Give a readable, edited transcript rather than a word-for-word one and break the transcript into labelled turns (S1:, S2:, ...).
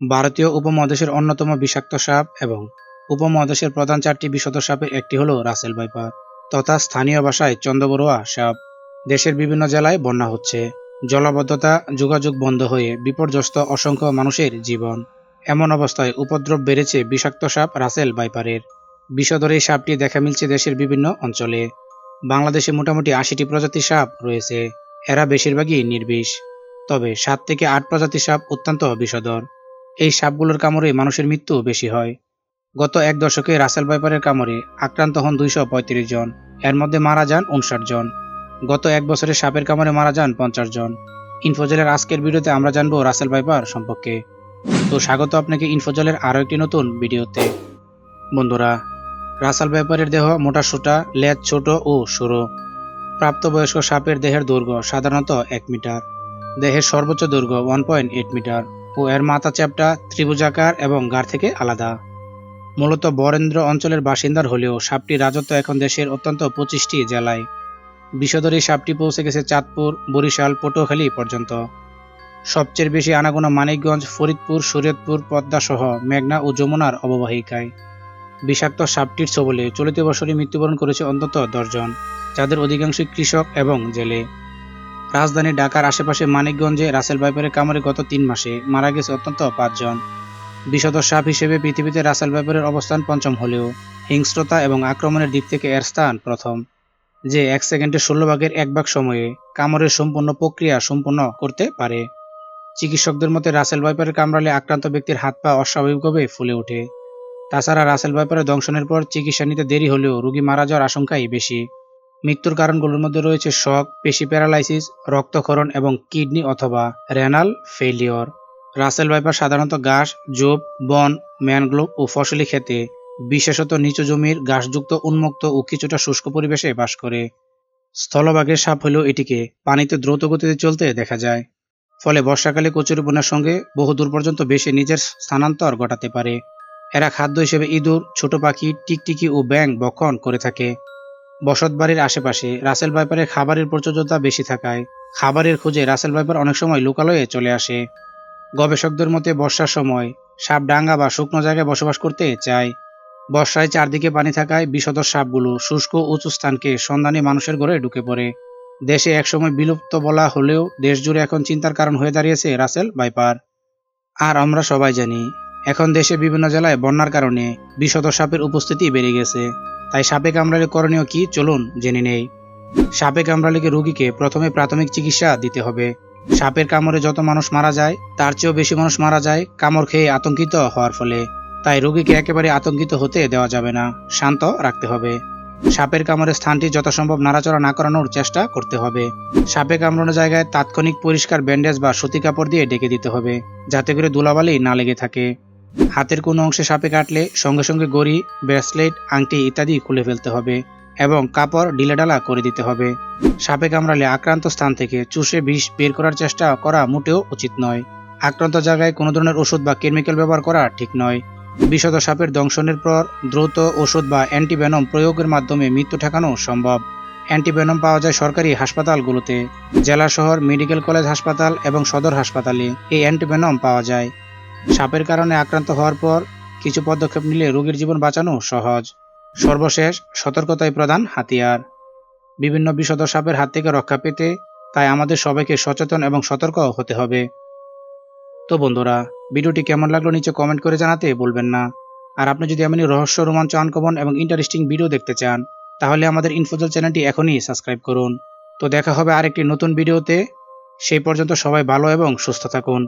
S1: ভারতীয় উপমহাদেশের অন্যতম বিষাক্ত সাপ এবং উপমহাদেশের প্রধান 4টি বিষধর সাপের একটি হল রাসেল ভাইপার তথা স্থানীয় ভাষায় চন্দ্রবড়ুয়া সাপ। দেশের বিভিন্ন জেলায় বন্যা হচ্ছে, জলাবদ্ধতা, যোগাযোগ বন্ধ হয়ে বিপর্যস্ত অসংখ্য মানুষের জীবন। এমন অবস্থায় উপদ্রব বেড়েছে বিষাক্ত সাপ রাসেল ভাইপারের। বিষধর এই সাপটি দেখা মিলছে দেশের বিভিন্ন অঞ্চলে। বাংলাদেশে মোটামুটি 80টি প্রজাতির সাপ রয়েছে। এরা বেশিরভাগই নির্বিষ, তবে 7 থেকে 8 প্রজাতির সাপ অত্যন্ত বিষধর। এই সাপগুলোর কামড়ে মানুষের মৃত্যু বেশি হয়। গত এক দশকে রাসেল ভাইপারের কামড়ে আক্রান্ত হন 235 জন, এর মধ্যে মারা যান 59 জন। গত এক বছরে সাপের কামড়ে মারা যান 50 জন। ইনফোজেলের আজকের ভিডিওতে আমরা জানবো রাসেল ভাইপার সম্পর্কে। তো স্বাগত আপনাকে ইনফোজেলের আরও একটি নতুন ভিডিওতে। বন্ধুরা, রাসেল ভাইপারের দেহ মোটাসোটা, লেজ ছোট ও সরু। প্রাপ্তবয়স্ক সাপের দেহের দৈর্ঘ্য সাধারণত 1 মিটার, দেহের সর্বোচ্চ দৈর্ঘ্য 1.8 মিটার ও এর মাথা চ্যাপ্টা, ত্রিভুজাকার এবং ঘাড় থেকে আলাদা। মূলত বরেন্দ্র অঞ্চলের বাসিন্দার হলেও সাপটির রাজত্ব এখন দেশের অত্যন্ত 25টি জেলায়। বিষধর এই সাপটি পৌঁছে গেছে চাঁদপুর, বরিশাল, পটুয়াখালী পর্যন্ত। সবচেয়ে বেশি আনাগোনা মানিকগঞ্জ, ফরিদপুর, শরীয়তপুর, পদ্মা সহ মেঘনা ও যমুনার অববাহিকায়। বিষাক্ত সাপটির ছোবলে চলতি বছরই মৃত্যুবরণ করেছে অন্তত 10 জন, যাদের অধিকাংশই কৃষক এবং জেলে। রাজধানী ঢাকার আশেপাশে মানিকগঞ্জে রাসেল ভাইপারের কামড়ে গত 3 মাসে মারা গেছে অন্তত 5 জন। বিষধর সাপ হিসেবে পৃথিবীতে রাসেল ভাইপারের অবস্থান 5ম হলেও হিংস্রতা এবং আক্রমণের দিক থেকে এর স্থান প্রথম, যে 1 সেকেন্ডে 16 ভাগের 1 ভাগ সময়ে কামড়ের সম্পূর্ণ প্রক্রিয়া সম্পন্ন করতে পারে। চিকিৎসকদের মতে রাসেল ভাইপারের কামড়ালে আক্রান্ত ব্যক্তির হাত পা অস্বাভাবিকভাবে ফুলে ওঠে। তাছাড়া রাসেল ভাইপারের দংশনের পর চিকিৎসা নিতে দেরি হলেও রোগী মারা যাওয়ার আশঙ্কাই বেশি। মৃত্যুর কারণগুলোর মধ্যে রয়েছে শক, পেশি প্যারালাইসিস, রক্তক্ষরণ এবং কিডনি অথবা রেনাল ফেইলিওর। রাসেল ভাইপার সাধারণত ঘাস, ঝোপ, বন, ম্যানগ্রোভ ও ফসলি ক্ষেতে, বিশেষত নিচু জমির ঘাসযুক্ত উন্মুক্ত ও কিছুটা শুষ্ক পরিবেশে বাস করে। স্থলভাগের সাপ হলেও এটিকে পানিতে দ্রুত গতিতে চলতে দেখা যায়। ফলে বর্ষাকালে কচুরিপানার সঙ্গে বহু দূর পর্যন্ত বেশি নিজের স্থানান্তর ঘটাতে পারে। এরা খাদ্য হিসেবে ইঁদুর, ছোট পাখি, টিকটিকি ও ব্যাঙ ভক্ষণ করে থাকে। বসতবাড়ির আশেপাশে রাসেল ভাইপারের খাবারের প্রচুরতা বেশি থাকায় খাবারের খোঁজে রাসেল ভাইপার অনেক সময় লোকালয়ে চলে আসে। গবেষকদের মতে বর্ষার সময় সাপ ডাঙ্গা বা শুকনো জায়গায় বসবাস করতে চায়। বর্ষায় চারদিকে পানি থাকায় বিষধর সাপগুলো শুষ্ক উঁচু স্থানকে সন্ধানী মানুষের ঘরে ঢুকে পড়ে। দেশে একসময় বিলুপ্ত বলা হলেও দেশজুড়ে এখন চিন্তার কারণ হয়ে দাঁড়িয়েছে রাসেল ভাইপার। আর আমরা সবাই জানি, এখন দেশে বিভিন্ন জেলায় বন্যার কারণে বিষধর সাপের উপস্থিতি বেড়ে গেছে। তাই সাপে কামড়ালে করণীয় কি, চলুন জেনে নেই। সাপে কামড়ালে রোগীকে প্রথমে প্রাথমিক চিকিৎসা দিতে হবে। সাপের কামড়ে যত মানুষ মারা যায় তার চেয়েও বেশি মানুষ মারা যায় কামড় খেয়ে আতঙ্কিত হওয়ার ফলে। তাই রোগীকে একেবারে আতঙ্কিত হতে দেওয়া যাবে না, শান্ত রাখতে হবে। সাপের কামড়ের স্থানটি যথাসম্ভব নাড়াচড়া না করানোর চেষ্টা করতে হবে। সাপে কামড়ানোর জায়গায় তাৎক্ষণিক পরিষ্কার ব্যান্ডেজ বা সুতি কাপড় দিয়ে ঢেকে দিতে হবে, যাতে করে ধুলাবালি না লেগে থাকে। হাতের কোনো অংশে সাপে কাটলে সঙ্গে সঙ্গে ঘড়ি, ব্রেসলেট, আংটি ইত্যাদি খুলে ফেলতে হবে এবং কাপড় ঢিলেঢালা করে দিতে হবে। সাপে কামড়ালে আক্রান্ত স্থান থেকে চুষে বিষ বের করার চেষ্টা করা মোটেও উচিত নয়। আক্রান্ত জায়গায় কোনো ধরনের ওষুধ বা কেমিক্যাল ব্যবহার করা ঠিক নয়। বিষধর সাপের দংশনের পর দ্রুত ওষুধ বা অ্যান্টিভেনম প্রয়োগের মাধ্যমে মৃত্যু ঠেকানো সম্ভব। অ্যান্টিভেনম পাওয়া যায় সরকারি হাসপাতালগুলোতে, জেলা শহর মেডিকেল কলেজ হাসপাতাল এবং সদর হাসপাতালে এই অ্যান্টিভেনম পাওয়া যায়। সাপের কারণে আক্রান্ত হওয়ার পর কিছু পদক্ষেপ নিলে রোগীর জীবন বাঁচানো সহজ। সর্বশেষ সতর্কতাই প্রধান হাতিয়ার। বিভিন্ন বিষধর সাপের হাত থেকে রক্ষা পেতে তাই আমাদের সবাইকে সচেতন এবং সতর্ক হতে হবে। তো বন্ধুরা, ভিডিওটি কেমন লাগলো নিচে কমেন্ট করে জানাতে ভুলবেন না। আর আপনি যদি এমনই রহস্য, রোমাঞ্চ, আনকমন এবং ইন্টারেস্টিং ভিডিও দেখতে চান তাহলে আমাদের ইনফোজেল চ্যানেলটি এখনই সাবস্ক্রাইব করুন। তো দেখা হবে আরেকটি নতুন ভিডিওতে। সেই পর্যন্ত সবাই ভালো এবং সুস্থ থাকুন।